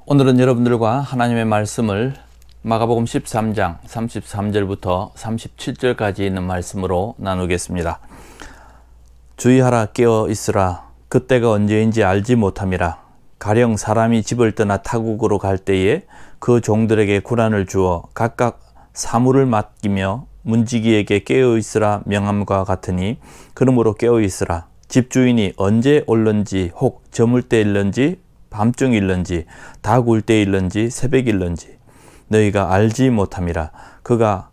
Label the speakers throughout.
Speaker 1: 오늘은 여러분들과 하나님의 말씀을 마가복음 13장 33절부터 37절까지 있는 말씀으로 나누겠습니다. 주의하라, 깨어 있으라. 그때가 언제인지 알지 못함이라. 가령 사람이 집을 떠나 타국으로 갈 때에 그 종들에게 고난을 주어 각각 사물을 맡기며 문지기에게 깨어 있으라 명함과 같으니, 그러므로 깨어 있으라. 집주인이 언제 올는지, 혹 저물 때일는지 밤중일는지 다 굴 때일는지 새벽일는지 너희가 알지 못함이라. 그가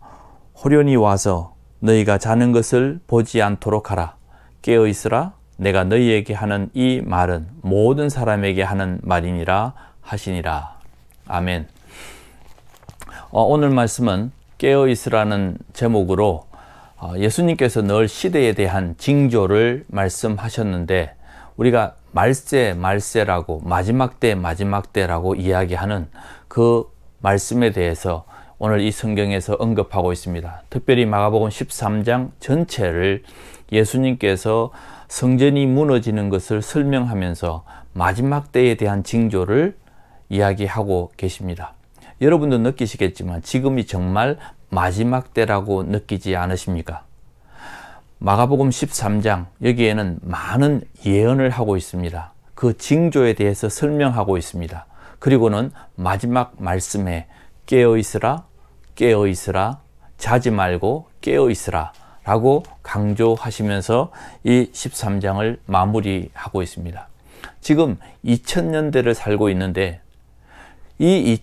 Speaker 1: 호련히 와서 너희가 자는 것을 보지 않도록 하라. 깨어 있으라. 내가 너희에게 하는 이 말은 모든 사람에게 하는 말이니라 하시니라. 아멘. 오늘 말씀은 깨어 있으라는 제목으로 예수님께서 늘 시대에 대한 징조를 말씀하셨는데, 우리가 말세라고 마지막 때라고 이야기하는 그 말씀에 대해서 오늘 이 성경에서 언급하고 있습니다. 특별히 마가복음 13장 전체를 예수님께서 성전이 무너지는 것을 설명하면서 마지막 때에 대한 징조를 이야기하고 계십니다. 여러분도 느끼시겠지만 지금이 정말 마지막 때라고 느끼지 않으십니까? 마가복음 13장, 여기에는 많은 예언을 하고 있습니다. 그 징조에 대해서 설명하고 있습니다. 그리고는 마지막 말씀에 깨어 있으라, 깨어 있으라, 자지 말고 깨어 있으라 라고 강조하시면서 이 13장을 마무리하고 있습니다. 지금 2000년대를 살고 있는데, 이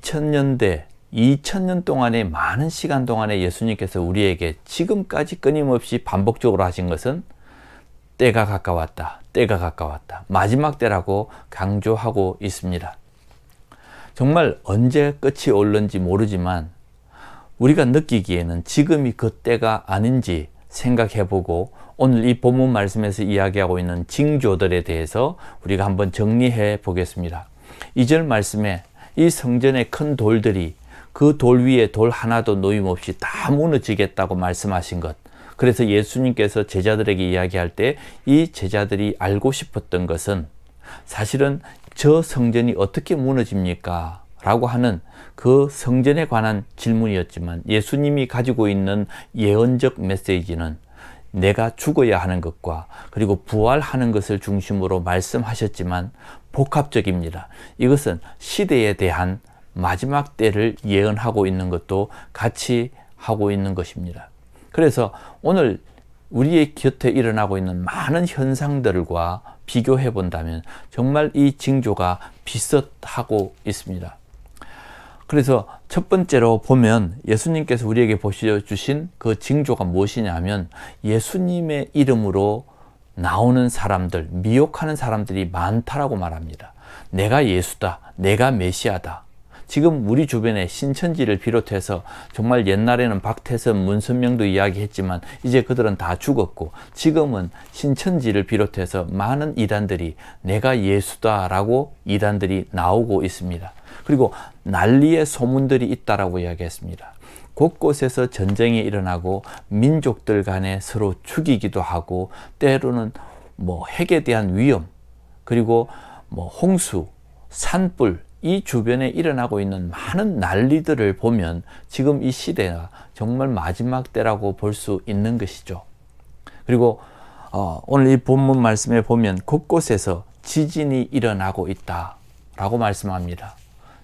Speaker 1: 2000년 동안의 많은 시간 동안에 예수님께서 우리에게 지금까지 끊임없이 반복적으로 하신 것은 때가 가까웠다, 때가 가까웠다, 마지막 때라고 강조하고 있습니다. 정말 언제 끝이 올는지 모르지만 우리가 느끼기에는 지금이 그 때가 아닌지 생각해보고, 오늘 이 본문 말씀에서 이야기하고 있는 징조들에 대해서 우리가 한번 정리해 보겠습니다. 2절 말씀에 이 성전의 큰 돌들이 그 돌 위에 돌 하나도 놓임없이 다 무너지겠다고 말씀하신 것. 그래서 예수님께서 제자들에게 이야기할 때 이 제자들이 알고 싶었던 것은 사실은 저 성전이 어떻게 무너집니까? 라고 하는 그 성전에 관한 질문이었지만, 예수님이 가지고 있는 예언적 메시지는 내가 죽어야 하는 것과 그리고 부활하는 것을 중심으로 말씀하셨지만 복합적입니다. 이것은 시대에 대한 마지막 때를 예언하고 있는 것도 같이 하고 있는 것입니다. 그래서 오늘 우리의 곁에 일어나고 있는 많은 현상들과 비교해 본다면 정말 이 징조가 비슷하고 있습니다. 그래서 첫 번째로 보면 예수님께서 우리에게 보여주신 그 징조가 무엇이냐면, 예수님의 이름으로 나오는 사람들, 미혹하는 사람들이 많다라고 말합니다. 내가 예수다, 내가 메시아다. 지금 우리 주변에 신천지를 비롯해서 정말 옛날에는 박태선, 문선명도 이야기했지만 이제 그들은 다 죽었고, 지금은 신천지를 비롯해서 많은 이단들이 내가 예수다라고 이단들이 나오고 있습니다. 그리고 난리의 소문들이 있다라고 이야기했습니다. 곳곳에서 전쟁이 일어나고 민족들 간에 서로 죽이기도 하고, 때로는 핵에 대한 위험, 그리고 홍수, 산불, 이 주변에 일어나고 있는 많은 난리들을 보면 지금 이 시대가 정말 마지막 때라고 볼 수 있는 것이죠. 그리고 오늘 이 본문 말씀에 보면 곳곳에서 지진이 일어나고 있다라고 말씀합니다.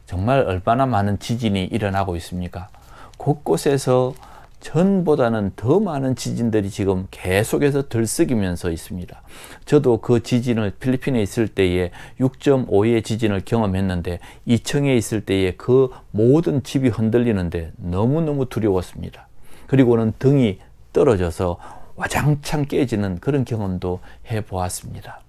Speaker 1: 정말 얼마나 많은 지진이 일어나고 있습니까? 곳곳에서 전보다는 더 많은 지진들이 지금 계속해서 들썩이면서 있습니다. 저도 그 지진을 필리핀에 있을 때에 6.5의 지진을 경험했는데, 이청에 있을 때에 그 모든 집이 흔들리는데 너무너무 두려웠습니다. 그리고는 등이 떨어져서 와장창 깨지는 그런 경험도 해보았습니다.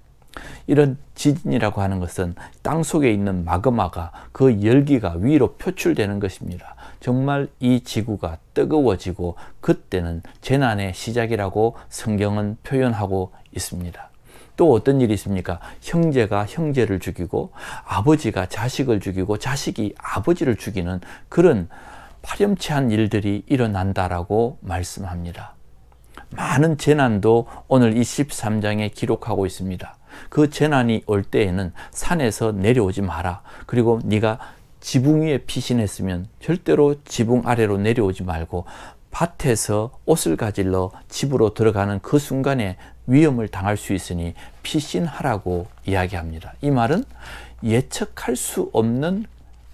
Speaker 1: 이런 지진이라고 하는 것은 땅속에 있는 마그마가, 그 열기가 위로 표출되는 것입니다. 정말 이 지구가 뜨거워지고 그때는 재난의 시작이라고 성경은 표현하고 있습니다. 또 어떤 일이 있습니까? 형제가 형제를 죽이고, 아버지가 자식을 죽이고, 자식이 아버지를 죽이는 그런 파렴치한 일들이 일어난다라고 말씀합니다. 많은 재난도 오늘 이 13장에 기록하고 있습니다. 그 재난이 올 때에는 산에서 내려오지 마라. 그리고 네가 지붕 위에 피신했으면 절대로 지붕 아래로 내려오지 말고 밭에서 옷을 가질러 집으로 들어가는 그 순간에 위험을 당할 수 있으니 피신하라고 이야기합니다. 이 말은 예측할 수 없는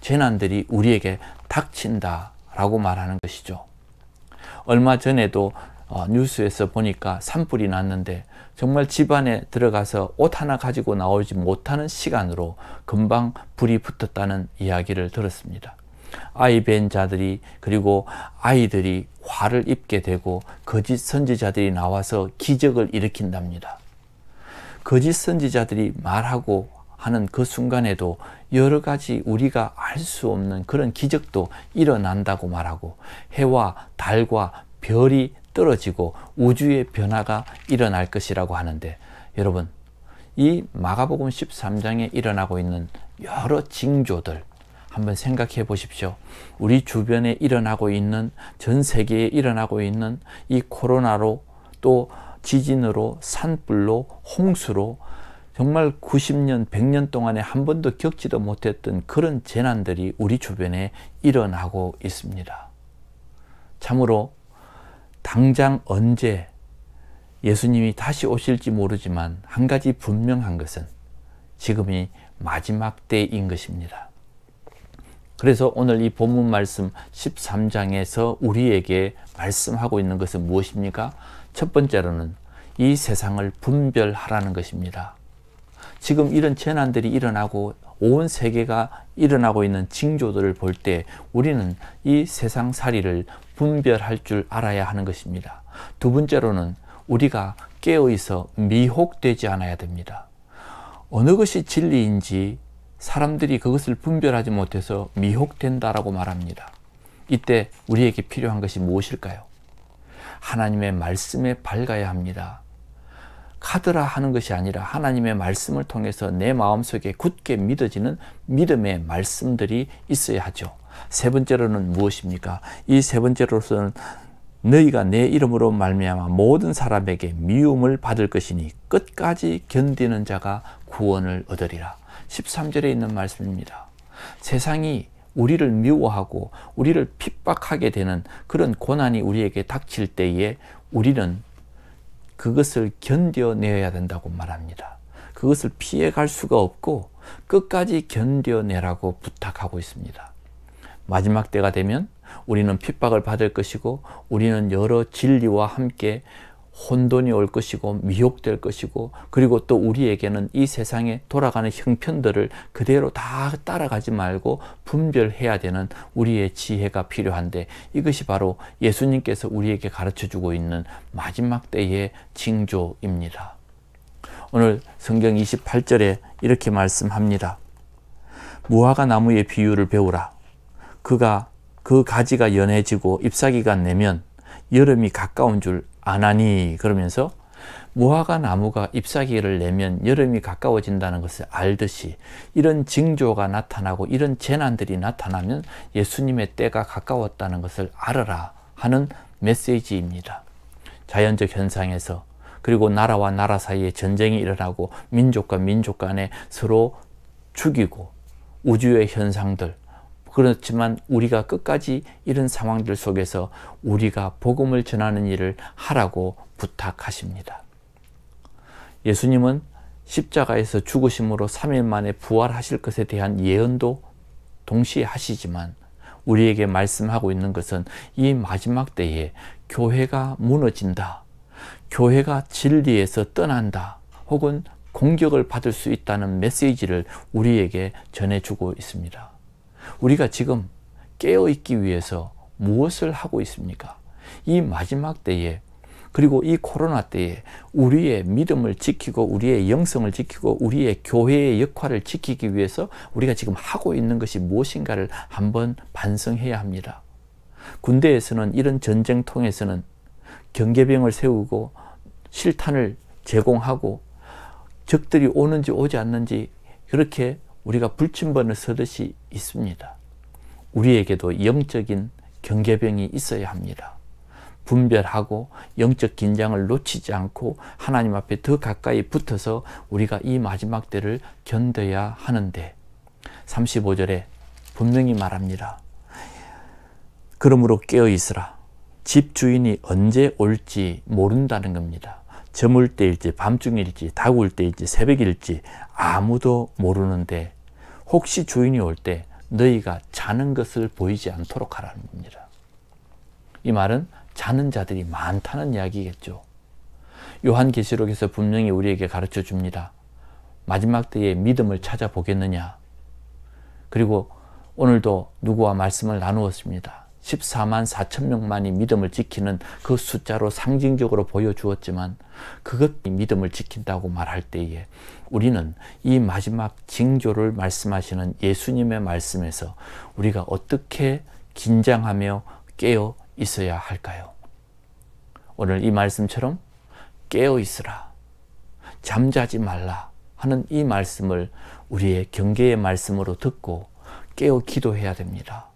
Speaker 1: 재난들이 우리에게 닥친다라고 말하는 것이죠. 얼마 전에도 뉴스에서 보니까 산불이 났는데 정말 집안에 들어가서 옷 하나 가지고 나오지 못하는 시간으로 금방 불이 붙었다는 이야기를 들었습니다. 아이 뵌 자들이, 그리고 아이들이 화를 입게 되고 거짓 선지자들이 나와서 기적을 일으킨답니다. 거짓 선지자들이 말하고 하는 그 순간에도 여러 가지 우리가 알 수 없는 그런 기적도 일어난다고 말하고, 해와 달과 별이 떨어지고 우주의 변화가 일어날 것이라고 하는데, 여러분, 이 마가복음 13장에 일어나고 있는 여러 징조들 한번 생각해 보십시오. 우리 주변에 일어나고 있는, 전 세계에 일어나고 있는 이 코로나로, 또 지진으로, 산불로, 홍수로 정말 90년, 100년 동안에 한 번도 겪지도 못했던 그런 재난들이 우리 주변에 일어나고 있습니다. 참으로 당장 언제 예수님이 다시 오실지 모르지만 한 가지 분명한 것은 지금이 마지막 때인 것입니다. 그래서 오늘 이 본문 말씀 13장에서 우리에게 말씀하고 있는 것은 무엇입니까? 첫 번째로는 이 세상을 분별하라는 것입니다. 지금 이런 재난들이 일어나고 온 세계가 일어나고 있는 징조들을 볼 때 우리는 이 세상살이를 분별할 줄 알아야 하는 것입니다. 두 번째로는 우리가 깨어있어 미혹되지 않아야 됩니다. 어느 것이 진리인지 사람들이 그것을 분별하지 못해서 미혹된다라고 말합니다. 이때 우리에게 필요한 것이 무엇일까요? 하나님의 말씀에 밝아야 합니다. 카드라 하는 것이 아니라 하나님의 말씀을 통해서 내 마음속에 굳게 믿어지는 믿음의 말씀들이 있어야 하죠. 세 번째로는 무엇입니까? 이 세 번째로서는 너희가 내 이름으로 말미암아 모든 사람에게 미움을 받을 것이니 끝까지 견디는 자가 구원을 얻으리라. 13절에 있는 말씀입니다. 세상이 우리를 미워하고 우리를 핍박하게 되는 그런 고난이 우리에게 닥칠 때에 우리는 그것을 견뎌내야 된다고 말합니다. 그것을 피해갈 수가 없고 끝까지 견뎌내라고 부탁하고 있습니다. 마지막 때가 되면 우리는 핍박을 받을 것이고 우리는 여러 진리와 함께 혼돈이 올 것이고 미혹될 것이고, 그리고 또 우리에게는 이 세상에 돌아가는 형편들을 그대로 다 따라가지 말고 분별해야 되는 우리의 지혜가 필요한데, 이것이 바로 예수님께서 우리에게 가르쳐주고 있는 마지막 때의 징조입니다. 오늘 성경 28절에 이렇게 말씀합니다. 무화과 나무의 비유를 배우라. 그 가지가 연해지고 잎사귀가 내면 여름이 가까운 줄 아나니. 그러면서 무화과 나무가 잎사귀를 내면 여름이 가까워진다는 것을 알듯이 이런 징조가 나타나고 이런 재난들이 나타나면 예수님의 때가 가까웠다는 것을 알아라 하는 메시지입니다. 자연적 현상에서, 그리고 나라와 나라 사이에 전쟁이 일어나고 민족과 민족 간에 서로 죽이고 우주의 현상들, 그렇지만 우리가 끝까지 이런 상황들 속에서 우리가 복음을 전하는 일을 하라고 부탁하십니다. 예수님은 십자가에서 죽으심으로 3일 만에 부활하실 것에 대한 예언도 동시에 하시지만 우리에게 말씀하고 있는 것은 이 마지막 때에 교회가 무너진다, 교회가 진리에서 떠난다, 혹은 공격을 받을 수 있다는 메시지를 우리에게 전해주고 있습니다. 우리가 지금 깨어있기 위해서 무엇을 하고 있습니까? 이 마지막 때에, 그리고 이 코로나 때에 우리의 믿음을 지키고 우리의 영성을 지키고 우리의 교회의 역할을 지키기 위해서 우리가 지금 하고 있는 것이 무엇인가를 한번 반성해야 합니다. 군대에서는 이런 전쟁통에서는 경계병을 세우고 실탄을 제공하고 적들이 오는지 오지 않는지 그렇게 우리가 불침번을 서듯이 있습니다. 우리에게도 영적인 경계병이 있어야 합니다. 분별하고 영적 긴장을 놓치지 않고 하나님 앞에 더 가까이 붙어서 우리가 이 마지막 때를 견뎌야 하는데, 35절에 분명히 말합니다. 그러므로 깨어 있으라. 집 주인이 언제 올지 모른다는 겁니다. 저물 때일지 밤중일지 다구울 때일지 새벽일지 아무도 모르는데 혹시 주인이 올 때 너희가 자는 것을 보이지 않도록 하라는 겁니다. 이 말은 자는 자들이 많다는 이야기겠죠. 요한계시록에서 분명히 우리에게 가르쳐 줍니다. 마지막 때에 믿음을 찾아보겠느냐. 그리고 오늘도 누구와 말씀을 나누었습니다. 14만 4천 명만이 믿음을 지키는 그 숫자로 상징적으로 보여주었지만 그것이 믿음을 지킨다고 말할 때에 우리는 이 마지막 징조를 말씀하시는 예수님의 말씀에서 우리가 어떻게 긴장하며 깨어 있어야 할까요? 오늘 이 말씀처럼 깨어 있으라, 잠자지 말라 하는 이 말씀을 우리의 경계의 말씀으로 듣고 깨어 기도해야 됩니다.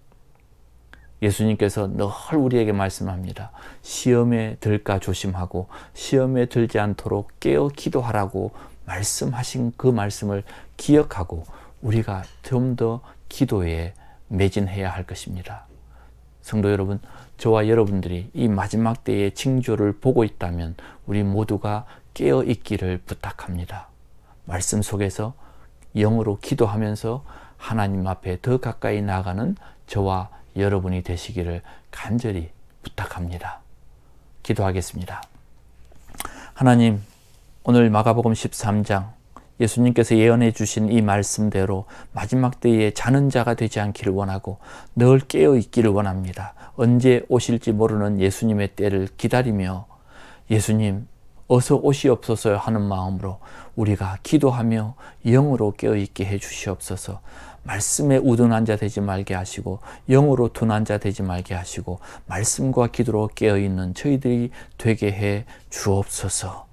Speaker 1: 예수님께서 늘 우리에게 말씀합니다. 시험에 들까 조심하고 시험에 들지 않도록 깨어 기도하라고 말씀하신 그 말씀을 기억하고 우리가 좀 더 기도에 매진해야 할 것입니다. 성도 여러분, 저와 여러분들이 이 마지막 때의 징조를 보고 있다면 우리 모두가 깨어 있기를 부탁합니다. 말씀 속에서 영으로 기도하면서 하나님 앞에 더 가까이 나아가는 저와 여러분이 되시기를 간절히 부탁합니다. 기도하겠습니다. 하나님, 오늘 마가복음 13장 예수님께서 예언해 주신 이 말씀대로 마지막 때에 자는 자가 되지 않기를 원하고 늘 깨어 있기를 원합니다. 언제 오실지 모르는 예수님의 때를 기다리며 예수님 어서 오시옵소서 하는 마음으로 우리가 기도하며 영으로 깨어있게 해 주시옵소서. 말씀에 우둔한 자 되지 말게 하시고 영으로 둔한 자 되지 말게 하시고 말씀과 기도로 깨어있는 저희들이 되게 해 주옵소서.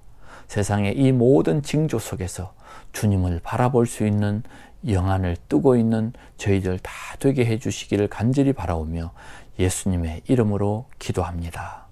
Speaker 1: 세상의 이 모든 징조 속에서 주님을 바라볼 수 있는 영안을 뜨고 있는 저희들 다 되게 해 주시기를 간절히 바라오며 예수님의 이름으로 기도합니다.